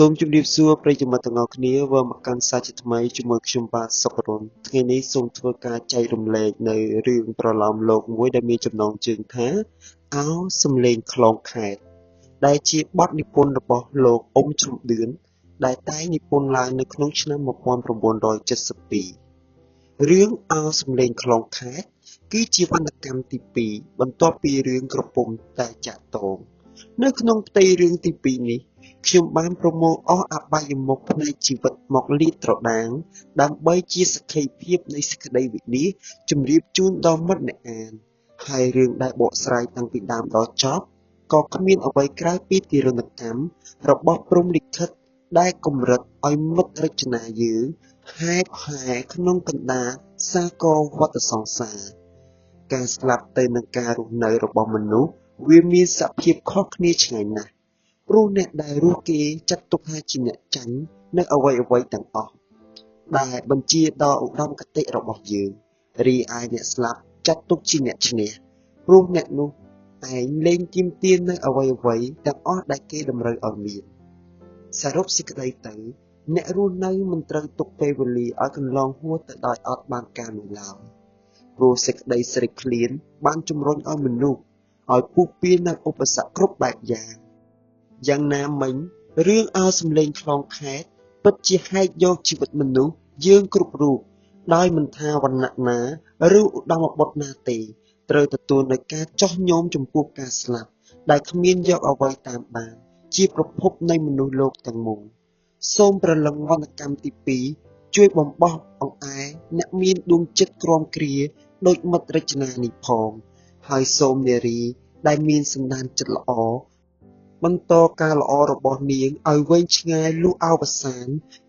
សូមជម្រាបសួរប្រិយមិត្តទាំងអស់គ្នាវិលមកកាន់សារជាថ្មីជាមួយខ្ញុំបាទសុករុនថ្ងៃនេះសូមធ្វើការចែករំលែកនៅរឿងប្រឡោមលោកមួយដែលមានចំណងជើងថាអោសំលេងខ្លងខេត្តដែលជាបទនិពន្ធរបស់លោកអ៊ុំជំឌឿនដែលតែងនិពន្ធឡើងនៅក្នុងឆ្នាំ1972រឿងអោសំលេងខ្លងខេត្តគឺជាវណ្ណកម្មទី2បន្ទាប់ពីរឿងក្រពុំតែចាក់តងនៅក្នុងផ្ទៃរឿងទី2នេះខ្ញុំបានប្រមូលអស់អបាយមុខផ្នែកជីវិតមកលាតត្រដាងដើម្បីជាសក្ខីភាពនៃសេចក្តីវិនិច្ឆ័យជម្រាបជូនដល់មិត្តអ្នកអានហើយរឿងដែលបកស្រាយតាំងពីដើមដល់ចប់ក៏គ្មានអ្វីក្រៅពីទារុណកម្មរបស់ព្រហ្មលិខិតដែលគំរិតឲ្យមិត្តរចនាយើងហែបហែក្នុងកណ្ដាលសាគរវដ្តសង្សារការស្លាប់ទៅនឹងការរស់នៅរបស់មនុស្សវាមានសភាពខុសគ្នាឆ្ងាយណាស់ព្រោះអ្នកដែលរស់គេចាត់ទុកថាជាអ្នកចាញ់នៅអ្វីៗទាំងអស់ដែលបញ្ជាដល់ឧត្តមគតិរបស់យើងរីឯអ្នកស្លាប់ចាត់ទុកជាអ្នកឈ្នះព្រោះអ្នកនោះឯងលែងទាមទារនៅអ្វីៗទាំងអស់ដែលគេតម្រូវឲ្យមានសរុបសេចក្តីទៅអ្នករស់នៅមិនត្រូវទុកពេលវេលាឲ្យកន្លងហួសទៅដោយអត់បានការនោះឡើយព្រោះសេចក្តីស្រេកឃ្លានបានជំរុញឲ្យមនុស្សឲ្យពុះពៀននៅឧបសគ្គគ្រប់បែបយ៉ាងណាមិញរឿងអោសំលេងខ្លងខេត្តពិតជាហែកយកជីវិតមនុស្សយើងគ្រប់រូបដោយមិនថាវណ្ណៈណាឬឧត្តមបុត្រណាទេត្រូវទទួលនូវការចោះញោមចំពោះការស្លាប់ដែលគ្មានយកអ្វីតាមបានជាប្រភពនៃមនុស្សលោកទាំងមូលសូមប្រលឹងវណ្ណកម្មទី2ជួយបំបោះអង្អែអ្នកមានដួងចិត្តក្រំគ្រាដូចមិត្តរចនានេះផងហើយសូមនារីដែលមានសន្តានចិត្តល្អបន្តការល្អរបស់នាងឲ្យវែងឆ្ងាយលុះអវសាន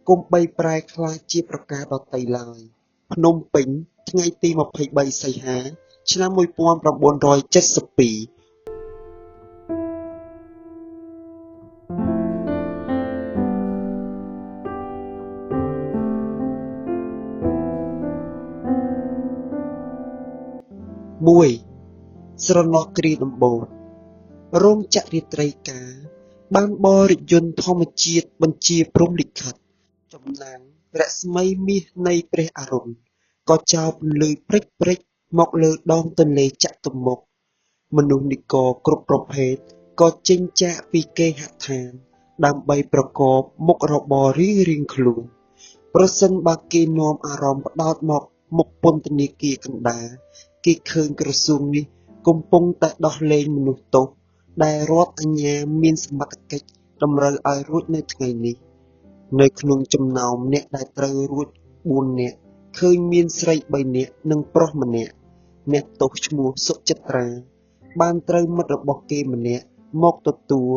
កុំបីប្រែក្លាយជាប្រការដតីឡើយភ្នំពេញថ្ងៃទី23សីហាឆ្នាំ19721ស្រណោះគ្រាដំបូងរោងចក្ររាត្រីការបានបរិយន្តធម្មជាតិបញ្ជាព្រហ្មលិខិតចំណងរស្មីមាសនៃព្រះអរុណក៏ចោលពន្លឺព្រិចព្រិចមកលើដងទន្លេចតុមុខមនុស្សនិករគ្រប់ប្រភេទក៏ចេញចាកពីគេហដ្ឋានដើម្បីប្រកបមុខរបររៀងៗខ្លួនប្រសិនបើគេនាំអារម្មណ៍ផ្ដោតមកមុខពន្ធនាគារកណ្ដាលគេឃើញក្រសួងនេះកំពុងតែដោះលែងមនុស្សទោសដែលរដ្ឋអាជ្ញាមានសមត្ថកិច្ចតម្រូវឲ្យរួចនៅថ្ងៃនេះនៅក្នុងចំណោមអ្នកដែលត្រូវរួច4នាក់ឃើញមានស្រី3នាក់និងប្រុសម្នាក់អ្នកទោសឈ្មោះសុចិត្រាបានត្រូវមិត្តរបស់គេម្នាក់មកទទួល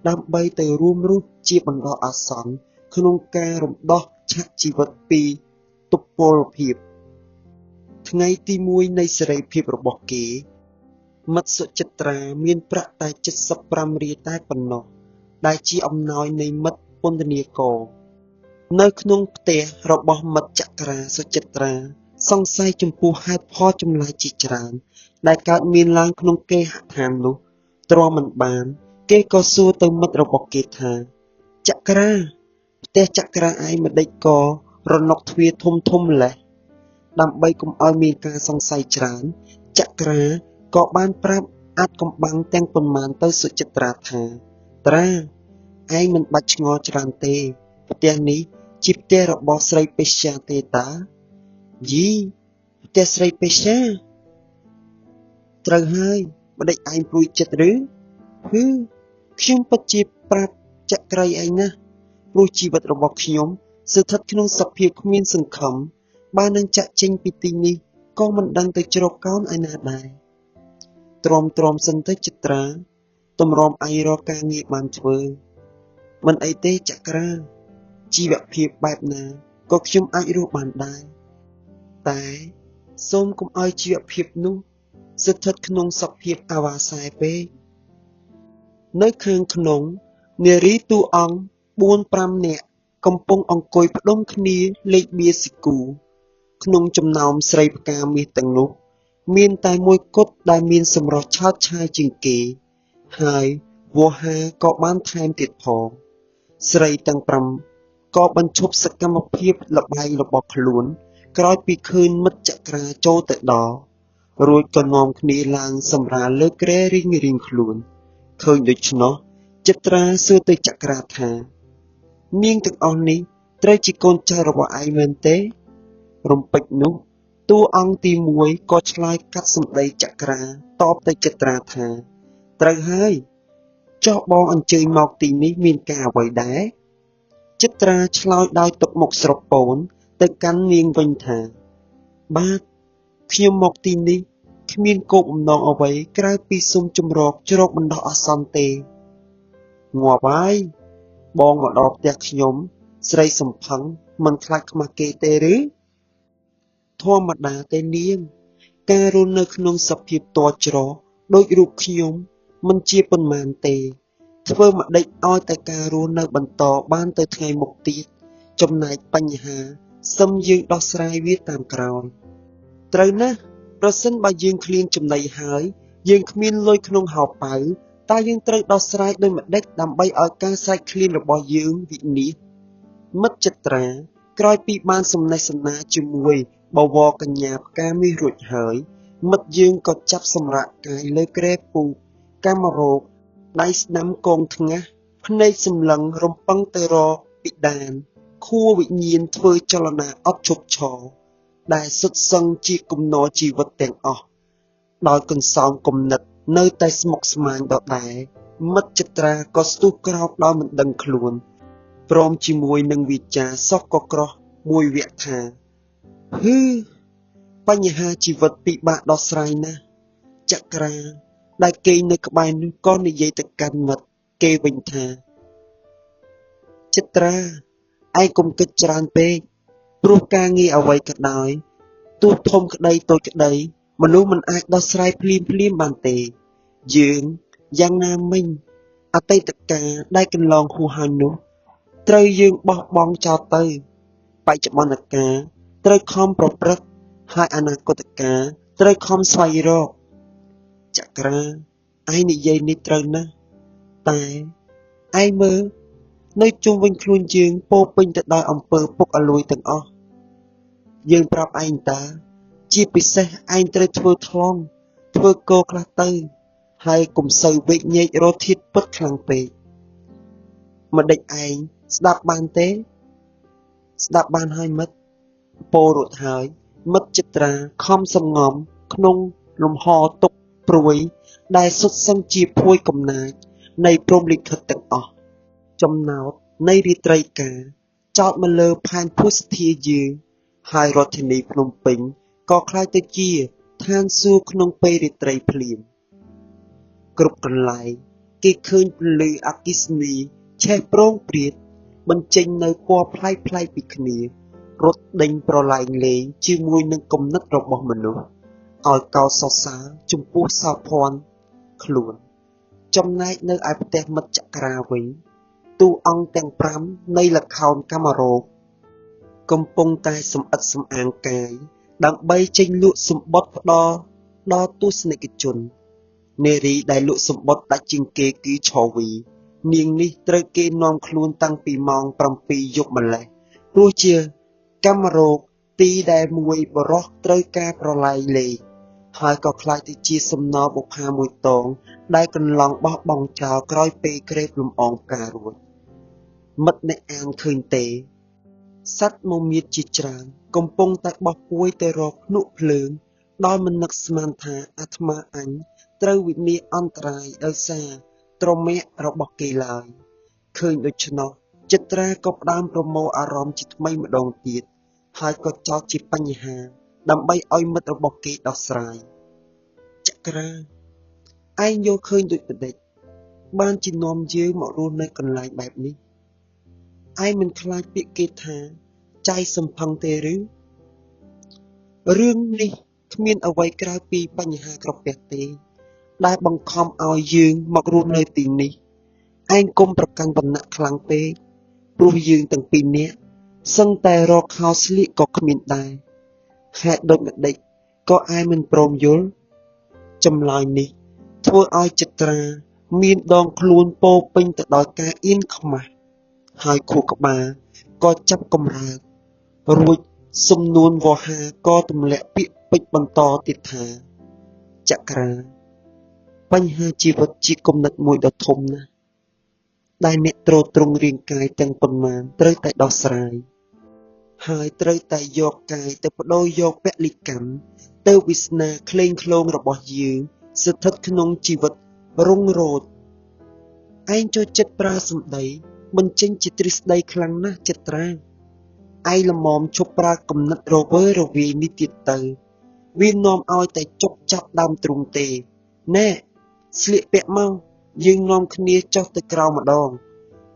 ដើម្បីទៅរួមរស់ជាបណ្ដោះអាសន្នក្នុងការរំដោះឆាកជីវិតពីទុព្វលភាពថ្ងៃទី1នៃសេរីភាពរបស់គេមិត្តសុចិត្រាមានប្រាក់តែ75រៀលតែប៉ុណ្ណោះដែលជាអំណោយនៃមិត្តពន្ធនាករនៅក្នុងផ្ទះរបស់មិត្តចក្រាសុចិត្រាសង្ស័យចំពោះហេតុផលចម្លែកជាច្រើនដែលកើតមានឡើងក្នុងគេហដ្ឋាននោះទ្រាំមិនបានគេក៏សួរទៅមិត្តរបស់គេថាចក្រាផ្ទះចក្រាឯងមិនដេចក៏រណុកទ្វារធំធំម្លេះដើម្បីកុំឲ្យមានការសង្ស័យច្រើនចក្រាក៏បានប្រាប់អាចកំបាំងទាំងប៉ុន្មានទៅសុចិត្រាថាត្រាឯងមិនបាច់ឆ្ងល់ច្រើនទេផ្ទះនេះជាផ្ទះរបស់ស្រីពេជ្យាទេតាយីផ្ទះស្រីពេជ្យាត្រូវហើយម្ដេចឯងព្រួយចិត្តឬខ្ញុំពិតជាប្រាប់ចក្រីឯងណាព្រោះជីវិតរបស់ខ្ញុំស្ថិតក្នុងសភាពគ្មានសង្ឃឹមបើនឹងចាក់ចេញពីទីនេះក៏មិនដឹងទៅជ្រកកោនឯណាដែរទ្រាំសិនទៅចិត្រាតម្រាំឯងរកការងារបានធ្វើមិនអីទេចក្រាជីវភាពបែបណាក៏ខ្ញុំអាចរស់បានដែរតែសូមកុំឲ្យជីវភាពនោះស្ថិតក្នុងសភាពអាវ៉ាសែពេកនៅខាងក្នុងនារីតួអង្គ4-5នាក់កំពុងអង្គុយផ្ដុំគ្នាលេខបៀស៊ីគូក្នុងចំណោមស្រីផ្កាមាសទាំងនោះមានតែមួយគត់ដែលមានសម្រស់ឆើតឆាយជាងគេហើយវោហាក៏បានថែមទៀតផង ស្រីទាំង5ក៏បញ្ឈប់សកម្មភាពល្បែងរបស់ខ្លួនក្រោយពីឃើញមិត្តចក្រាចូលទៅដល់រួចក៏នាំគ្នាឡើងសម្រាលលើគ្រែរៀងៗខ្លួនឃើញដូច្នោះចិត្រាសួរទៅចក្រាថានាងទាំងអស់នេះត្រូវជាកូនចៅរបស់ឯងមែនទេ រំពេចនោះតួអង្គទី1ក៏ឆ្លើយកាត់សម្ដីចក្រាតបទៅចិត្រាថាត្រូវហើយចុះបងអញ្ជើញមកទីនេះមានការអ្វីដែរចិត្រាឆ្លើយដោយទុកមុខស្រពោនទៅកាន់នាងវិញថាបាទខ្ញុំមកទីនេះគ្មានគោលបំណងអ្វីក្រៅពីសុំជំរកជ្រកបណ្ដោះអាសន្នទេងាប់ហើយបងមកដល់ផ្ទះខ្ញុំស្រីសំផឹងមិនខ្លាចខ្មាស់គេទេឬធម្មតាទេនាងការរស់នៅក្នុងសភាពតច្រកដូចរូបខ្ញុំមិនជាប៉ុន្មានទេធ្វើម្ដេចឲ្យតែការរស់នៅបន្តបានទៅថ្ងៃមុខទៀតចំណែកបញ្ហាសឹមយើងដោះស្រាយវាតាមក្រោយត្រូវណាស់ប្រសិនបើយើងឃ្លានចំណីហើយយើងគ្មានលុយក្នុងហោប៉ៅតើយើងត្រូវដោះស្រាយដោយម្ដេចដើម្បីឲ្យការស្រេកឃ្លានរបស់យើងវិនិច្ឆ័យមិត្តចិត្រាក្រោយពីបានសំណេះសំណាលជាមួយបវរកញ្ញាផ្កាមាសរួចហើយមិត្តយើងក៏ចាប់សម្រាកកាយលើគ្រែពូកកាមរោគដៃស្ដាំកងថ្ងាសភ្នែកសម្លឹងរំពឹងទៅរកពិដានខួរវិញ្ញាណធ្វើចលនាអត់ឈប់ឈរដែលសុទ្ធសឹងជាគំនរជីវិតទាំងអស់ដោយកន្សោមគំនិតនៅតែស្មុគស្មាញដដែលមិត្តចិត្រាក៏ស្ទុះក្រោកដោយមិនដឹងខ្លួនព្រមជាមួយនឹងវាចាសោះក៏ក្រោះមួយវគ្គថាហឺបញ្ហាជីវិតពិបាកដោះស្រាយណាស់ចក្រាដែលគេងនៅក្បែរនោះក៏និយាយទៅកាន់មិត្តគេវិញថាចិត្រាឯងកុំគិតច្រើនពេកព្រោះការងារអ្វីក៏ដោយទោះធំក្តីតូចក្តីមនុស្សមិនអាចដោះស្រាយភ្លាមបានទេយើងយ៉ាងណាមិញអតីតកាលដែលកន្លងហួសហើយនោះត្រូវយើងបោះបង់ចោលទៅបច្ចុប្បន្នកាលត្រូវខំប្រព្រឹត្តហើយអនាគតកាលត្រូវខំស្វែងរកចក្រាឯងនិយាយនេះត្រូវណាស់តែឯងមើលនៅជុំវិញខ្លួនយើងពោពេញទៅដោយអំពើពុកអលួយទាំងអស់យើងប្រាប់ឯងតាជាពិសេសឯងត្រូវធ្វើថ្លង់ធ្វើកោខ្លះទៅហើយកុំសូវវេកញែករកធាតុពិតខ្លាំងពេកម្ដេចឯងស្ដាប់បានទេស្ដាប់បានហើយមិត្តពោលរួចហើយមិត្តចិត្រាខំសំងំក្នុងលំហទុកព្រួយដែលសុទ្ធសឹងជាភួយកំណាចនៃព្រហ្មលិខិតទាំងអស់ចំណោទនៃរាត្រីការចោតមកលើផែនភូស្ធាយើងហើយរដ្ឋធានីភ្នំពេញក៏ក្លាយទៅជាឋានសួគ៌ក្នុងពេលរាត្រីភ្លាមគ្រប់កន្លែងគេឃើញពន្លឺអគ្គិសនីឆេះប្រងព្រាតបញ្ចេញនៅពណ៌ប្លែកពីគ្នារត់ដេញប្រឡែងលេងជាមួយនឹងគំនិតរបស់មនុស្សឲ្យកោតសរសើរចំពោះសោភ័ណ្ឌខ្លួនចំណែកនៅឯផ្ទះមិត្តចក្រាវិញតួអង្គទាំង5នៃល្ខោនកាមរោគកំពុងតែសម្អិតសម្អាងកាយដើម្បីចេញលក់សម្បត្តិផ្ដល់ដល់ទស្សនិកជននារីដែលលក់សម្បត្តិដាច់ជាងគេគឺឆូវីនាងនេះត្រូវគេនាំខ្លួនតាំងពីម៉ោង7យប់ម្លេះព្រោះជាកាមរោគទីដែលមួយបរោះត្រូវការប្រឡែងលេងហើយក៏ខ្លាចទៅជាសំណល់បុប្ផាមួយតងដែលកន្លងបោះបង់ចោលក្រោយពេលក្រេបលំអងផ្ការួចមិត្តអ្នកអានឃើញទេសត្វមមាត្រជាច្រើនកំពុងតែបោះពួយទៅរកភ្នក់ភ្លើងដោយមិននឹកស្មានថាអាត្មាអញត្រូវវិនាសអន្តរាយដោយសារត្រមាក់របស់គេឡើយឃើញដូច្នោះចិត្រាក៏ផ្ដើមប្រមូលអារម្មណ៍ជាថ្មីម្ដងទៀតហើយក៏ចោទជាបញ្ហាដើម្បីឲ្យមិត្តរបស់គេដោះស្រាយចក្រាឯងយល់ឃើញដូចម្ដេចបានជានាំយើងមករស់នៅកន្លែងបែបនេះឯងមិនខ្លាចពាក្យគេថាចៃសំផឹងទេឬរឿងនេះគ្មានអ្វីក្រៅពីបញ្ហាក្រពះទេដែលបង្ខំឲ្យយើងមករស់នៅទីនេះឯងកុំប្រកាន់វណ្ណៈខ្លាំងពេកព្រោះយើងទាំងពីរនាក់សឹងតែរកខោស្លៀកក៏គ្មានដែរហេតុដូចម្ដេចក៏ឯងមិនព្រមយល់ចម្លើយនេះធ្វើឲ្យចិត្រាមានដងខ្លួនពោពេញទៅដោយការអៀនខ្មាស់ ហើយខួរក្បាលក៏ចាប់កម្រើករួចសំនួនវោហារក៏ទម្លាក់ពាក្យពេចន៍បន្តទៀតថាចក្រាបញ្ហាជីវិតជាគំនិតមួយដ៏ធំណាស់ដែលអ្នកទ្រទ្រង់រាងកាយទាំងប៉ុន្មានត្រូវតែដោះស្រាយហើយត្រូវតែយកកាយទៅបដូរយកពលិកម្មទៅវាសនាក្លែងក្លងរបស់យើងស្ថិតក្នុងជីវិតរុងរោចឯងចូលចិត្តប្រើសម្ដីបញ្ចេញជាទ្រឹស្ដីខ្លាំងណាស់ចិត្តត្រាឯងល្មមឈប់ប្រើគំនិតរវើរវាយនេះទៀតទៅវានាំឲ្យតែចុកចាប់ដើមទ្រូងទេណែស្លៀកពាក់មកយើងនាំគ្នាចុះទៅក្រោមម្ដង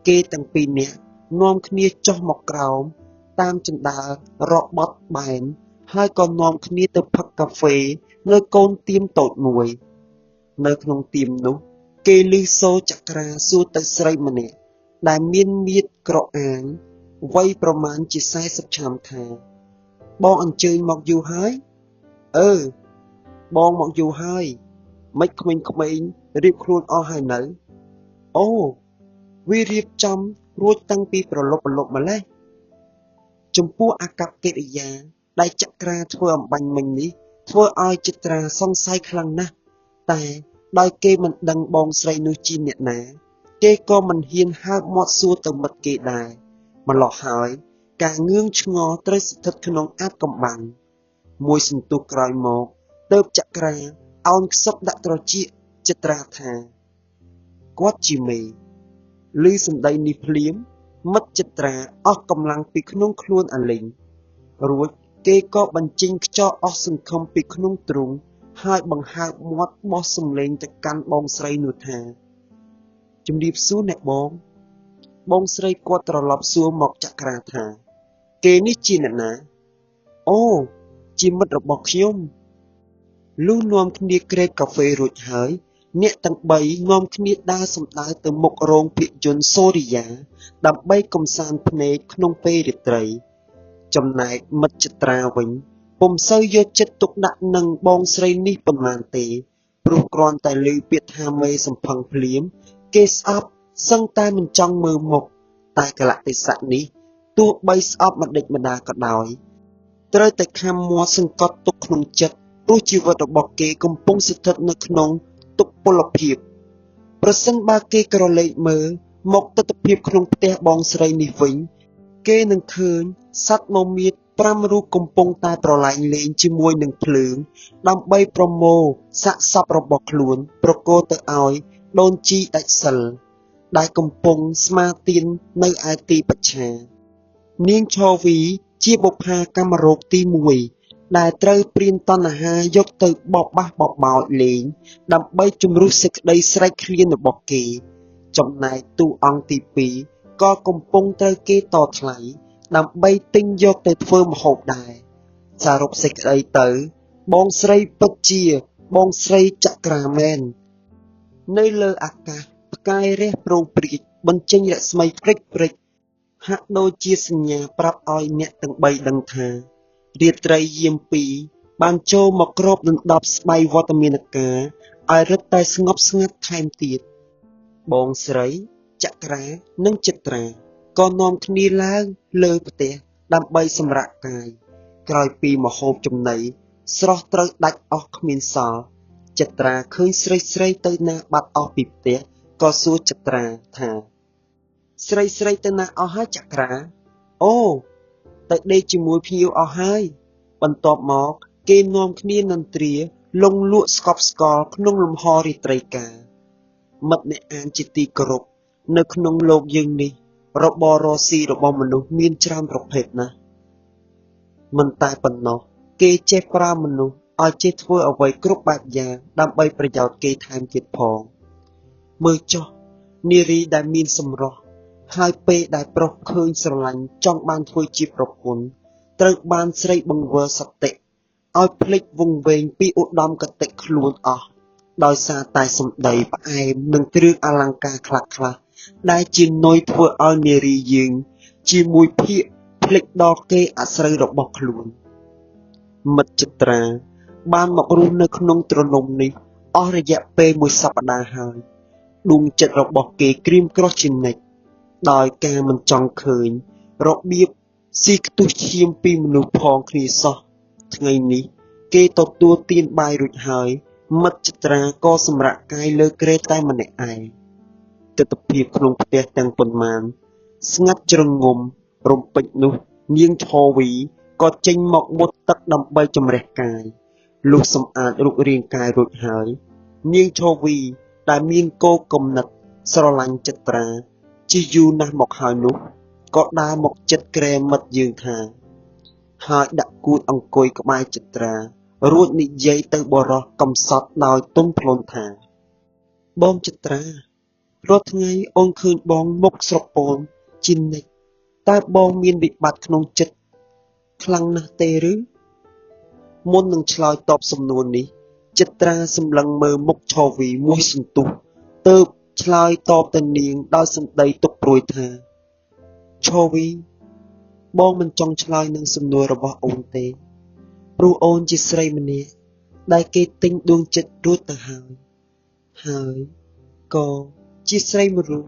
គេទាំងពីរនាក់នាំគ្នាចុះមកក្រោមតាមជណ្ដើររបត់បែនហើយក៏នាំគ្នាទៅផឹកកាហ្វេនៅកូនទៀមតូចមួយនៅក្នុងទៀមនោះគេឮសូរចក្រាសួរទៅស្រីម្នាក់ដែលមានមៀតក្រអាងវ័យប្រមាណជា40ឆ្នាំថាបងអញ្ជើញមកយូរហើយបងមកយូរហើយមិនក្មេងៗរៀបខ្លួនអស់ហើយនៅអូវារៀបចំរួចតាំងពីប្រឡប់ម្លេះចំពោះអាកប្បកិរិយាដែលចក្រាធ្វើអំបញ្ញមិញនេះធ្វើឲ្យចិត្រាសង្ស័យខ្លាំងណាស់តែដោយគេមិនដឹងបងស្រីនោះជាអ្នកណាគេក៏មិនហ៊ានហើបមាត់សួរទៅមិត្តគេដែរម្ល៉េះហើយការងឿងឆ្ងល់ត្រូវស្ថិតក្នុងអាថ៌កំបាំងមួយសន្ទុះក្រោយមកទើបចក្រាអោនខ្សឹបដាក់ត្រចៀកចិត្រាថាគាត់ជាមេឮសម្ដីនេះភ្លាមមិត្តចិត្រាអស់កម្លាំងពីក្នុងខ្លួនអាលីងរួចគេក៏បញ្ចេញខ្យល់អស់សង្ឃឹមពីក្នុងទ្រូងហើយបង្ហើបមាត់បោះសំឡេងទៅកាន់បងស្រីនោះថាជំរាបសួរអ្នកបងស្រីគាត់ត្រឡប់សួរមកចក្រាថាគេនេះជាអ្នកណាអូជាមិត្តរបស់ខ្ញុំលុះនាំគ្នាក្រេបកាហ្វេរួចហើយអ្នកទាំងបីនាំគ្នាដើរសម្ដៅទៅមុខរោងភាពយន្តសូរិយាដើម្បីកំសាន្តភ្នែកក្នុងពេលរាត្រីចំណែកមិត្តចិត្រាវិញពុំសូវយកចិត្តទុកដាក់នឹងបងស្រីនេះប៉ុន្មានទេព្រោះគ្រាន់តែឮពាក្យថាមេសំផឹងភ្លាមគេស្អប់សឹងតែមិនចង់មើលមុខតែកលៈទេសៈនេះទោះបីស្អប់ម្ដេចម្ដាក៏ដោយត្រូវតែខំមាត់សង្កត់ទុកក្នុងចិត្តព្រោះជីវិតរបស់គេកំពុងស្ថិតនៅក្នុងទុក្ខពលភាពប្រសិនបើគេក្រឡេកមើលមកទស្សនភាពក្នុងផ្ទះបងស្រីនេះវិញគេនឹងឃើញសត្វមមាញ5រូបកំពុងតែប្រឡែងលេងជាមួយនឹងភ្លើងដើម្បីប្រមូលសាកសពរបស់ខ្លួនប្រគល់ទៅឲ្យដូនជីដាច់សិលដែលកំពុងស្មាទាននៅឯទីបច្ឆានាងឆោវីជាបុប្ផាកម្មរោគទី1ដែលត្រូវព្រានតណ្ហាយកទៅបបោះបបោចលេងដើម្បីជំរុះសេចក្តីស្រែកឃ្លានរបស់គេចំណែកតួអង្គទី2ក៏កំពុងត្រូវគេតថ្លៃដើម្បីទិញយកទៅធ្វើម្ហូបដែរសរុបសេចក្តីទៅបងស្រីពិតជាបងស្រីចក្រាមែននៅលើអាកាសផ្កាយរះប្រងព្រាចបញ្ចេញរស្មីព្រិចហាក់ដូចជាសញ្ញាប្រាប់ឲ្យអ្នកទាំងបីដឹងថារាត្រីយាម2បានចូលមកគ្របដណ្ដប់ស្បៃវត្តមានការឲ្យរឹតតែស្ងប់ស្ងាត់ថែមទៀតបងស្រីចក្រានិងចិត្រាក៏នាំគ្នាឡើងលើផ្ទះដើម្បីសម្រាកកាយក្រោយពីម្ហូបចំណីស្រស់ត្រូវដាច់អស់គ្មានសល់ចិត្រាឃើញស្រីទៅណាបាត់អស់ពីផ្ទះក៏សួរចិត្រាថាស្រីទៅណាអស់ហើយចក្រាអូទៅដេកជាមួយភ្ញៀវអស់ហើយបន្ទាប់មកគេនាំគ្នានន្ទ្រាលងលក់ស្កប់ស្កល់ក្នុងលំហរាត្រីការមិត្តអ្នកអានជាទីគោរពនៅក្នុងលោកយើងនេះរបររកស៊ីរបស់មនុស្សមានច្រើនប្រភេទណាស់មិនតែប៉ុណ្ណោះគេចេះប្រើមនុស្សឲ្យចេះធ្វើអ្វីគ្រប់បែបយ៉ាងដើម្បីប្រយោជន៍គេថែមទៀតផងមើលចុះនារីដែលមានសម្រស់ហើយពេលដែលប្រុសឃើញស្រឡាញ់ចង់បានធ្វើជាប្រពន្ធត្រូវបានស្រីបង្វិលសតិឲ្យភ្លេចវង្វេងពីឧត្តមគតិខ្លួនអស់ដោយសារតែសម្ដីផ្អែមនិងគ្រឿងអលង្ការខ្លះដែលជានុយធ្វើឲ្យនារីយើងជាមួយភាកភ្លេចដល់គេអាស្រូវរបស់ខ្លួនមិត្តចិត្រាបានមករស់នៅក្នុងទ្រនំនេះអស់រយៈពេល1សប្តាហ៍ហើយដួងចិត្តរបស់គេក្រៀមក្រោះជានិច្ច ដោយការមិនចង់ឃើញរបៀបស៊ីខ្ទុះឈាមពីមនុស្សផងគ្នាសោះថ្ងៃនេះគេទទួលទានបាយរួចហើយមិត្តចត្រាក៏សម្រាកកាយលើគ្រែតែម្នាក់ឯងទិដ្ឋភាពក្នុងផ្ទះទាំងប៉ុន្មានស្ងាត់ជ្រងំរំពេចនោះនាងឈវីក៏ចេញមកមុតទឹកដើម្បីជំរះកាយលុះសម្អាតរូបរាងកាយរួចហើយនាងឈវីដែលមានគោលគំនិតស្រឡាញ់ចត្រាជាយូរណាស់មកហើយនោះក៏ដើរមកជិតក្រែមិត្តយើងថាហើយដាក់គួចអង្គុយក្បែរចត្រារួចនិយាយទៅបរោះកំសត់ដោយទន់ភ្លន់ថាបងចត្រារាល់ថ្ងៃអូនឃើញបងមុខស្រពោនជានិច្ចតើបងមានវិបត្តិក្នុងចិត្តខ្លាំងណាស់ទេឬមុននឹងឆ្លើយតបសំណួរនេះចត្រាសម្លឹងមើលមុខឈវីមួយសន្ទុះទើបឆ្លើយតបទៅនាងដោយសម្ដីទុកព្រួយថាឈវីបងមិនចង់ឆ្លើយនឹងសំណួររបស់អូនទេព្រោះអូនជាស្រីម្នាក់ដែលគេទិញដួងចិត្តរួចទៅហើយក៏ជាស្រីមួយរូប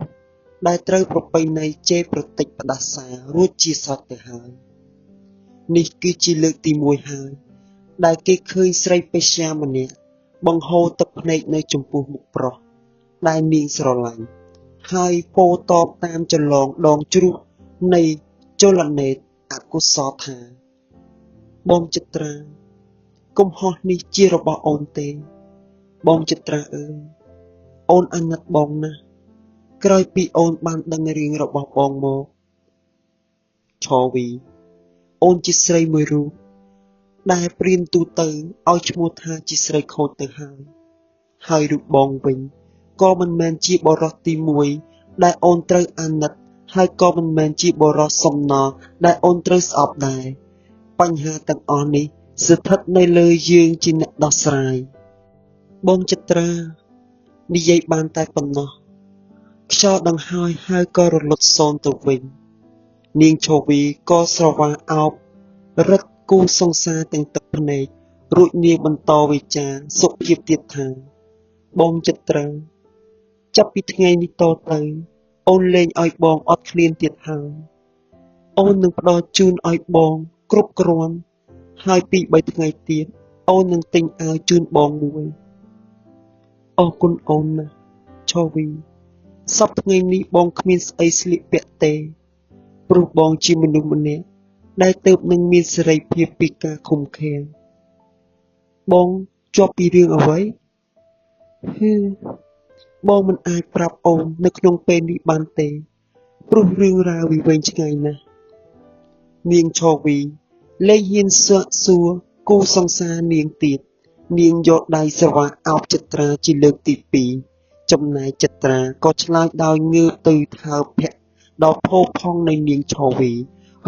ដែលត្រូវប្រពៃណីជេរប្រតិចផ្ដាសារួចជាសត្វទៅហើយនេះគឺជាលើកទី1ហើយដែលគេឃើញស្រីបេស្យាម្នាក់បង្ហូរទឹកភ្នែកនៅចំពោះមុខប្រុសដែលនាងស្រឡាញ់ហើយពោលតបតាមចន្លងដងជ្រោះនៃចលនេតអកុសលថាបងចត្រាកំហុសនេះជារបស់អូនទេបងចត្រាអើយអូនអាណិតបងណាស់ក្រោយពីអូនបានដឹងរឿងរបស់បងមកឈវីអូនជាស្រីមួយរូបដែលព្រានទូទៅឲ្យឈ្មោះថាជាស្រីខូចទៅហើយរូបបងវិញក៏មិនមែនជាបរិសុទ្ធទី1ដែលអូនត្រូវអាណិតហើយក៏មិនមែនជាបរិសុទ្ធសំណល់ដែលអូនត្រូវស្អប់ដែរបញ្ហាទាំងអស់នេះស្ថិតនៅលើយើងជាអ្នកដោះស្រាយបងចត្រានិយាយបានតែប៉ុណ្ណោះខ្យល់ដង្ហើយក៏រលត់សូន្យទៅវិញនាងឈវីក៏ស្រវាអោបរឹតគូសង្សារទាំងទឹកភ្នែករួចនាងបន្តវិចារសុភាពទៀតថាបងចត្រាចាប់ពីថ្ងៃនេះតទៅអូនលែងឲ្យបងអត់ឃ្លានទៀតហើយអូននឹងផ្ដល់ជូនឲ្យបងគ្រប់គ្រាន់ហើយពី3ថ្ងៃទៀតអូននឹងទិញអាវជូនបងមួយអរគុណអូនណាស់ឈវីសប្តាហ៍ថ្ងៃនេះបងគ្មានស្អីស្លៀកពាក់ទេព្រោះបងជាមនុស្សម្នាក់ដែលទើបនឹងមានសេរីភាពពីការឃុំឃាំងបងជាប់ពីរឿងអ្វីបងមិនអាចប្រាប់អូននៅក្នុងពេលនេះបានទេព្រោះរឿងរ៉ាវវាវែងឆ្ងាយណាស់នាងឈវីលែងហ៊ានសួរគូសង្សារនាងទៀតនាងយកដៃស្រវាអោបចត្រាជាលើកទី2ចំណែកចត្រាក៏ឆ្លើយដោយងើបទៅថើបភ័ក្រដល់ផោផង់នៃនាងឈវី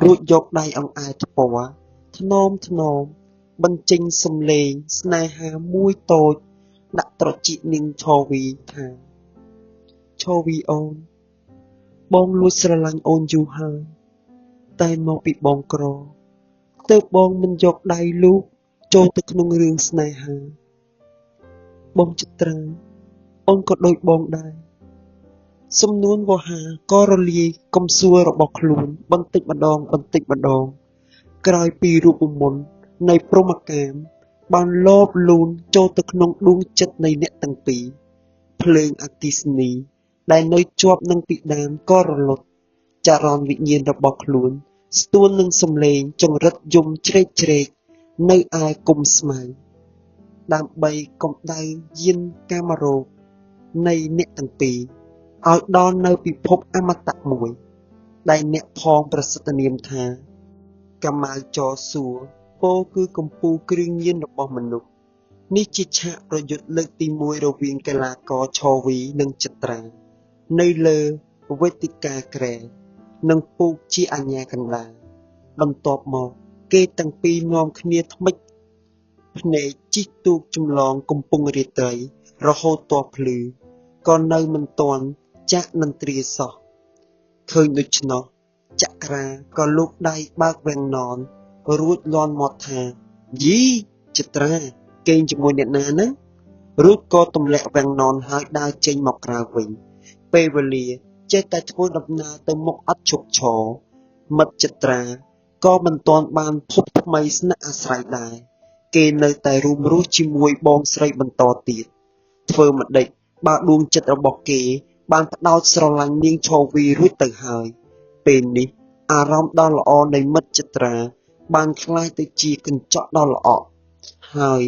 រួចយកដៃអង្អែលថ្ពាល់ថ្នមបញ្ចេញសំឡេងស្នេហាមួយតូចដាក់ត្រចៀកនាងឈវីថាឈវីអូនបងលួចស្រឡាញ់អូនយូរហើយតែមកពីបងក្រទើបបងមិនយកដៃលូកចូលទៅក្នុងរឿងស្នេហាបងចត្រាអូនក៏ដូចបងដែរសំនួនវោហាក៏រលាយកំសួររបស់ខ្លួនបន្តិចម្ដងក្រោយពីរូបមន្តនៃព្រហ្មកាមបានលបលូនចូលទៅក្នុងដួងចិត្តនៃអ្នកទាំងពីរភ្លើងអគ្គិសនីដែលនៅជាប់នឹងពីដើមក៏រលត់ចរន្តវិញ្ញាណរបស់ខ្លួនស្ទួននឹងសំឡេងចង្រិតយំជ្រែកនៅឯគុំស្មៅដើម្បីកម្ដៅយានកាមេរ៉ូនៃអ្នកទាំងពីរឲ្យដល់នៅពិភពអមតៈមួយដែលអ្នកផងប្រសិទ្ធនាមថាកម្មាចរសួរពោគឺកម្ពូលគ្រឿងញៀនរបស់មនុស្សនេះជាឆាកប្រយុទ្ធលើកទី1រវាងកីឡាករឈវីនិងចត្រានៅលើវេទិកាក្រែនិងពូកជាអាជ្ញាកណ្ដាលបន្ទាប់មកគេទាំងពីរនាំគ្នាថ្មិចភ្នែកជីកទូកចម្លងកំពង់រាត្រីរហូតទាស់ភ្លឺក៏នៅមិនទាន់ចាក់នន្ទ្រាសោះឃើញដូច្នោះចក្រាក៏លូកដៃបើកវាំងននរួចលាន់មាត់ថាយីចត្រាគេងជាមួយអ្នកណាហ្នឹងរួចក៏ទម្លាក់វាំងននហើយដើរចេញមកក្រៅវិញពេលវេលា ចេះតែធ្វើដំណើរទៅមុខអត់ឈប់ឈរមិត្តចិត្រាក៏មិនទាន់បានភពថ្មីស្នាក់អាស្រ័យដែរគេនៅតែរួមរស់ជាមួយបងស្រីបន្តទៀតធ្វើម្ដេចបើដួងចិត្តរបស់គេបានផ្ដោតស្រឡាញ់នាងឈវីរួចទៅហើយពេលនេះអារម្មណ៍ដ៏ល្អនៃមិត្តចិត្រាបានคล้ายទៅជាកញ្ចក់ដ៏ល្អក់ហើយ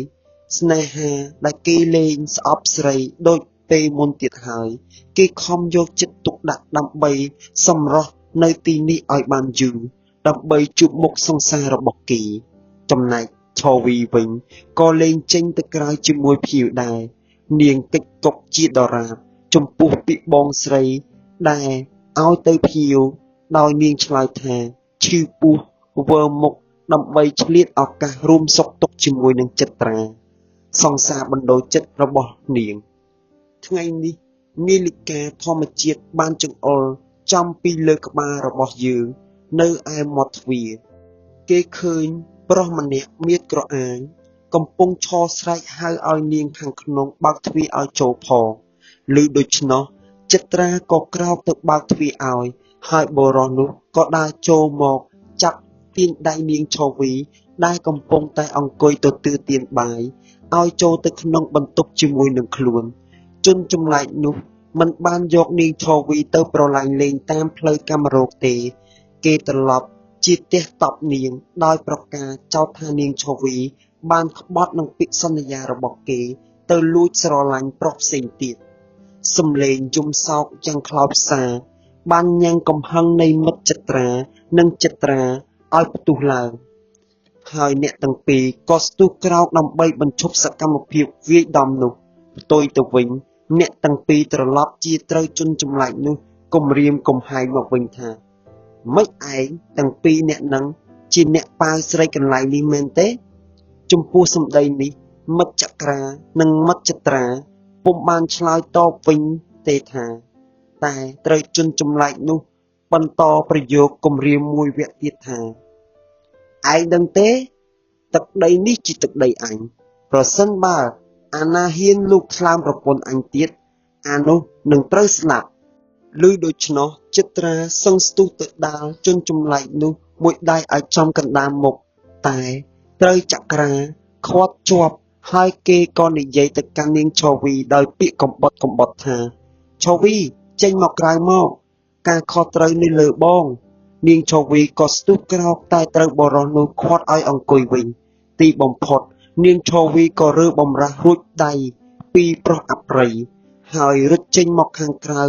ស្នេហាដែលគេលែងស្អប់ស្រីដូចពេលមុនទៀតហើយគេខំយកចិត្តទុកដាក់ដើម្បីសម្រស់នៅទីនេះឲ្យបានយូរដើម្បីជួបមុខសង្សាររបស់គេចំណែកឈវីវិញក៏លែងចេញទៅក្រៅជាមួយភៀវដែរនាងកិច្ចកុកជាដរាបចំពោះពីបងស្រីដែលឲ្យទៅភៀវដោយនាងឆ្លើយថាឈឺពោះវើមុខដើម្បីឆ្លៀតឱកាសរួមសុខទុក្ខជាមួយនឹងចិត្រាសង្សារបណ្ដូលចិត្តរបស់នាងថ្ងៃនេះនាឡិកាធម្មជាតិបានចង្អុលចំពីលើក្បាលរបស់យើងនៅឯមាត់ទ្វារគេឃើញប្រុសម្នាក់មៀតក្រអាងកំពុងឈរស្រែកហៅឲ្យនាងខាងក្នុងបើកទ្វារឲ្យចូលផងឮដូច្នោះចិត្រាក៏ក្រោកទៅបើកទ្វារឲ្យហើយបុរសនោះក៏ដើរចូលមកចាប់ទាញដៃនាងឈវីដែលកំពុងតែអង្គុយទទួលទានបាយឲ្យចូលទៅក្នុងបន្ទប់ជាមួយនឹងខ្លួនជនចម្លែកនោះមិនបានយកនាងឈវីទៅប្រឡាញ់លេងតាមផ្លូវកាមរោគទេគេត្រឡប់ជាទះតប់នាងដោយប្រការចោទថានាងឈវីបានក្បត់នឹងពាក្យសន្យារបស់គេទៅលួចស្រឡាញ់ប្រុសផ្សេងទៀតសំឡេងយំសោកយ៉ាងខ្លោចផ្សាបានញ៉ាំងកំហឹងនៃមិត្តចិត្រានិងចិត្រាឲ្យផ្ទុះឡើងហើយអ្នកទាំងពីរក៏ស្ទុះក្រោកដើម្បីបញ្ឈប់សកម្មភាពវាយដំនោះផ្ទុយទៅវិញអ្នកទាំងពីរត្រឡប់ជាត្រូវជនចម្លែកនោះគំរាមកំហែងមកវិញថាម៉េចឯងទាំងពីរអ្នកនឹងជាអ្នកប៉ាវស្រីកន្លែងនេះមែនទេចំពោះសម្ដីនេះមិត្តចក្រានិងមិត្តចិត្រាពុំបានឆ្លើយតបវិញទេថាតែត្រូវជនចម្លែកនោះបន្តប្រយោគគំរាមមួយវគ្គទៀតថាឯងដឹងទេទឹកដីនេះជាទឹកដីអញប្រសិនបើអាណាហ៊ានលូកថ្លើមប្រពន្ធអញទៀតអានោះនឹងត្រូវស្លាប់ឮដូច្នោះចិត្រាសឹងស្ទុះទៅដាល់ជនចម្លែកនោះមួយដៃឲ្យចំកណ្ដាលមុខតែត្រូវចក្រាខាត់ជាប់ហើយគេក៏និយាយទៅកាន់នាងឈវីដោយពាក្យកំបុតថាឈវីចេញមកក្រៅមកការខុសត្រូវនៅលើបងនាងឈវីក៏ស្ទុះក្រោកតែត្រូវបរិសនោះខាត់ឲ្យអង្គុយវិញទីបំផុតនាងឈវីក៏រើបំរាស់រួចដៃពីប្រុសអប្រិយហើយរត់ចេញមកខាងក្រៅ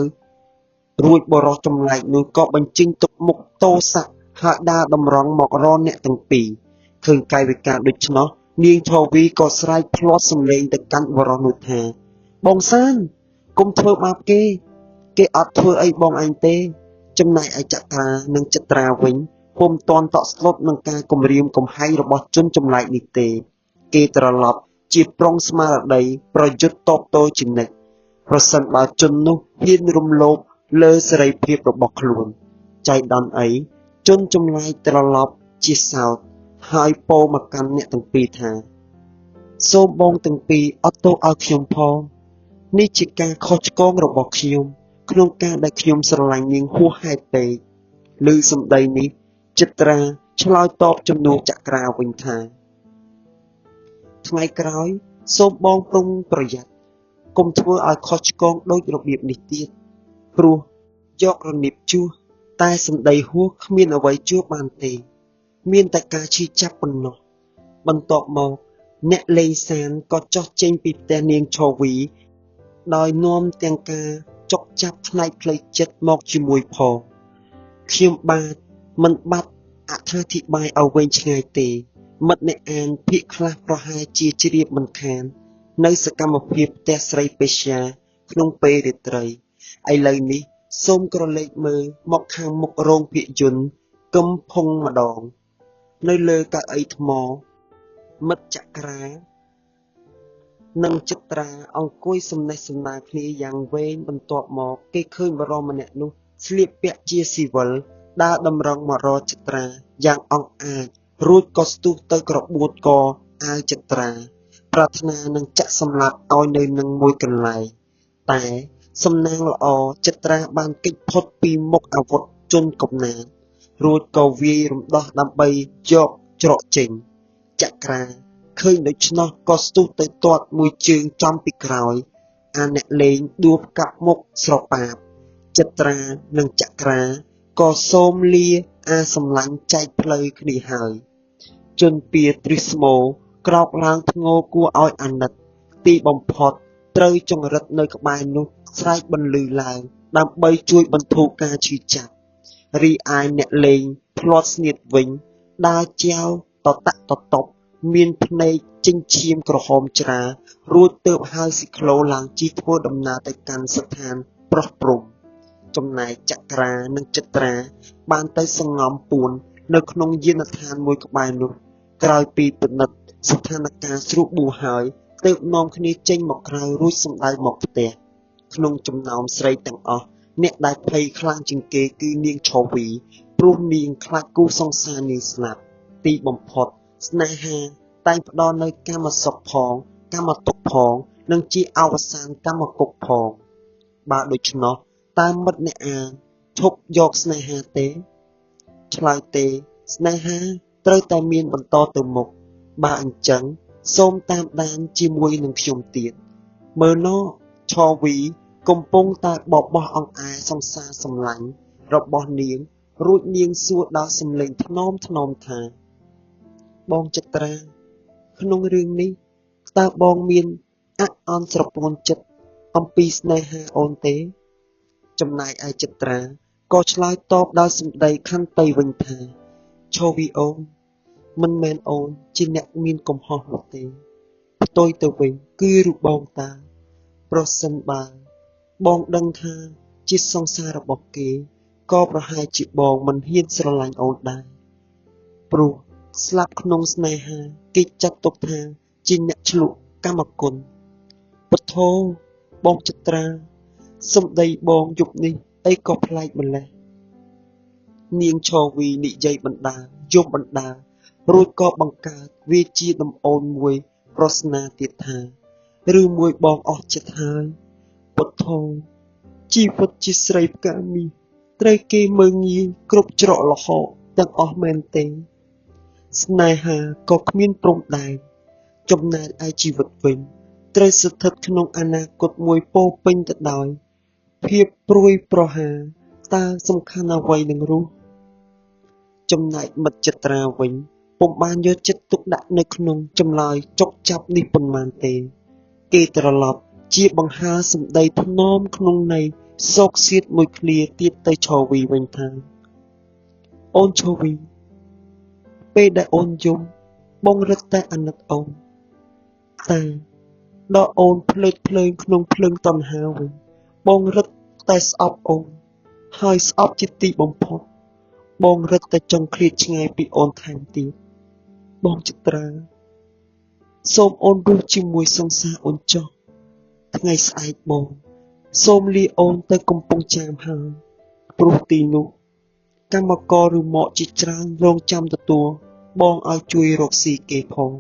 រួចបរិសចម្លែកនោះក៏បញ្ចេញទុកមុខតោស័កហើយដើរតម្រង់មករកអ្នកទាំងពីរឃើញកាយវិការដូច្នោះនាងឈវីក៏ស្រែកភ្លាត់សម្លេងទៅកាន់បរិសនោះថាបងសានកុំធ្វើបាបគេអត់ធ្វើអីបងអញទេចំណែកឯចក្រានិងចិត្រាវិញពុំទាន់តក់ស្លុតនឹងការគំរាមកំហែងរបស់ជនចម្លែកនេះទេគេត្រឡប់ជាប្រុងស្មារតីប្រយុទ្ធតបតជានិច្ចប្រសិនបើជននោះហ៊ានរំលោភលើសេរីភាពរបស់ខ្លួនចៃដន្យអីជនចម្លែកត្រឡប់ជាសោតហើយពោលមកកាន់អ្នកទាំងពីរថាសូមបងទាំងពីរអត់ទោសឲ្យខ្ញុំផងនេះជាការខុសឆ្គងរបស់ខ្ញុំក្នុងការដែលខ្ញុំស្រឡាញ់នាងហួសហេតុពេកឮសម្ដីនេះចិត្រាឆ្លើយតបជំនួសចក្រាវិញថាថ្ងៃក្រោយសូមបងប្រុងប្រយ័ត្នកុំធ្វើឲ្យខុសឆ្គងដូចរបៀបនេះទៀតព្រោះយករនាបជួសតែសម្ដីហួសគ្មានអ្វីជួសបានទេមានតែការឈឺចាប់ប៉ុណ្ណោះបន្ទាប់មកអ្នកលេងសានក៏ចុះចេញពីផ្ទះនាងឈវីដោយនាំទាំងការចុកចាប់ផ្នែកផ្លូវចិត្តមកជាមួយផងខ្ញុំបាទមិនបាត់អត្ថាធិប្បាយឲ្យវែងឆ្ងាយទេមិត្តអ្នកអានភាគខ្លះប្រហែលជាជ្រាបមិនខាននៅសកម្មភាពផ្ទះស្រីពេជ្រាក្នុងពេលរាត្រីឥឡូវនេះសូមក្រឡេកមើលមកខាងមុខរោងភាពយន្តគឹមភុងម្ដងនៅលើកៅអីថ្មមិត្តចក្រានិងចិត្រាអង្គុយសំណេះសំណាលគ្នាយ៉ាងវែងបន្ទាប់មកគេឃើញបរិសម្នាក់នោះស្លៀកពាក់ជាស៊ីវិលដើរតម្រង់មករកចិត្រាយ៉ាងអង់អាចរួចក៏ស្ទុះទៅក្របួតកអាវចិត្រាប្រាថ្នានឹងចាក់សម្លាប់ឲ្យនៅនឹងមួយកន្លែងតែ សំណាងល្អចិត្តត្រាបានគេចផុតពីមុខអាវុធជនកំណានរួចក៏វាយរំដោះដើម្បីយកច្រកចេញចក្រាឃើញដូច្នោះក៏ស្ទុះទៅទាត់មួយជើងចំពីក្រោយអាអ្នកលេងដួលកាប់មុខស្រប៉ាបចិត្តត្រានិងចក្រាក៏សូមលាអាសម្លាញ់ចែកផ្លូវគ្នាហើយជនពាទ្រិស្មោក្រោកឡើងធ្ងរគួរឲ្យអាណិតទីបំផុតត្រូវចង្រិតនៅក្បែរនោះស្រែកបន្លឺឡើងដើម្បីជួយបន្ធូរការឈឺចាប់រីឯអ្នកលេងភ្លាត់ស្នៀតវិញដើរចែវតតាក់តតប់មានភ្នែកចិញ្ចៀមក្រហមច្រារួចទើបហើរស៊ីក្លូឡើងជិះធ្វើដំណើរទៅកាន់ស្ថានប្រោះព្រំចំណែកចក្រានិងចិត្តត្រាបានទៅសង្ងំពួននៅក្នុងយានដ្ឋានមួយក្បែរនោះក្រោយពីពិនិត្យស្ថានភាពស្រួលបួហើយទើបនាំគ្នាចេញមកក្រៅរួចសម្ដៅមកផ្ទះក្នុងចំណោមស្រីទាំងអស់អ្នកដែលភ័យខ្លាំងជាងគេគឺនាងឆូវីព្រោះនាងខ្លាចគូសង្សារនាងស្លាប់ទីបំផុតស្នេហាតែងផ្ដល់នៅកាមសុខផងកាមទុក្ខផងនិងជាអវសានកាមគុកផងបើដូច្នោះតើមិត្តអ្នកអានឈប់យកស្នេហាទេឆ្លើយទេស្នេហាត្រូវតែមានបន្តទៅមុខបើអញ្ចឹងសូមតាមដានជាមួយនឹងខ្ញុំទៀតមើលណឆវីកំពុងតែបបោះអង្អែសង្សារសម្លាញ់របស់នាងរួចនាងសួរដល់សំឡេងថ្នមថាបងចិត្តត្រាក្នុងរឿងនេះតើបងមានអន់ស្រពោនចិត្តអំពីស្នេហាអូនទេចំណែកឯចិត្តត្រាក៏ឆ្លើយតបដោយសម្ដីខន្តីវិញថាឆូវីអូនមិនមែនអូនជាអ្នកមានកំហុសនោះទេផ្ទុយទៅវិញគឺរូបបងតាប្រសិនបើបងដឹងថាជាសង្សាររបស់គេក៏ប្រហែលជាបងមិនហ៊ានស្រឡាញ់អូនដែរព្រោះស្លាប់ក្នុងស្នេហាគេចាត់ទុកថាជាអ្នកឆ្លុះកម្មគុណពធបងចិត្តត្រាសម្ដីបងយប់នេះអីក៏ប្លែកម្ល៉េះនាងឆូវីនិយាយបណ្ដាយំបណ្ដារួចក៏បង្កើតវាជាដំអូនមួយប្រស្នាទៀតថាឬមួយបងអស់ចិត្តហើយពុទ្ធោជីវិតជាស្រីផ្កាមាសត្រូវគេមើងងាយគ្រប់ច្រកល្ហកទាំងអស់មែនទេស្នេហាក៏គ្មានព្រំដែនចំណែកឯជីវិតវិញត្រូវស្ថិតក្នុងអនាគតមួយពោពេញទៅដោយភាពព្រួយប្រហាតើសំខាន់អ្វីនឹងរស់ចំណែកមិត្តចិត្តត្រាវិញពុំបានយកចិត្តទុកដាក់នៅក្នុងចម្លើយចុកចាប់នេះប៉ុន្មានទេគេត្រឡប់ជាបង្ហើរសម្ដីថ្នមក្នុងន័យសោកសៀតមួយឃ្លាទៀតទៅឆូវីវិញថាអូនឆូវីពេលដែលអូនយំបងរឹតតែអាណិតអូនតែដល់អូនភ្លើតភ្លើងក្នុងភ្លើងតណ្ហាវិញបងរឹតតែស្អប់អូនហើយស្អប់ជាទីបំផុតបងរឹតតែចង់ឃ្លាតឆ្ងាយពីអូនថែមទៀតបងចិត្តត្រាសូមអូនរស់ជាមួយសង្សារអូនចុះថ្ងៃស្អែកបងសូមលាអូនទៅកំពង់ចាមហើយព្រោះទីនោះកម្មករឬមកជាច្រើនរងចាំទទួលបងឲ្យជួយរកស៊ីគេផង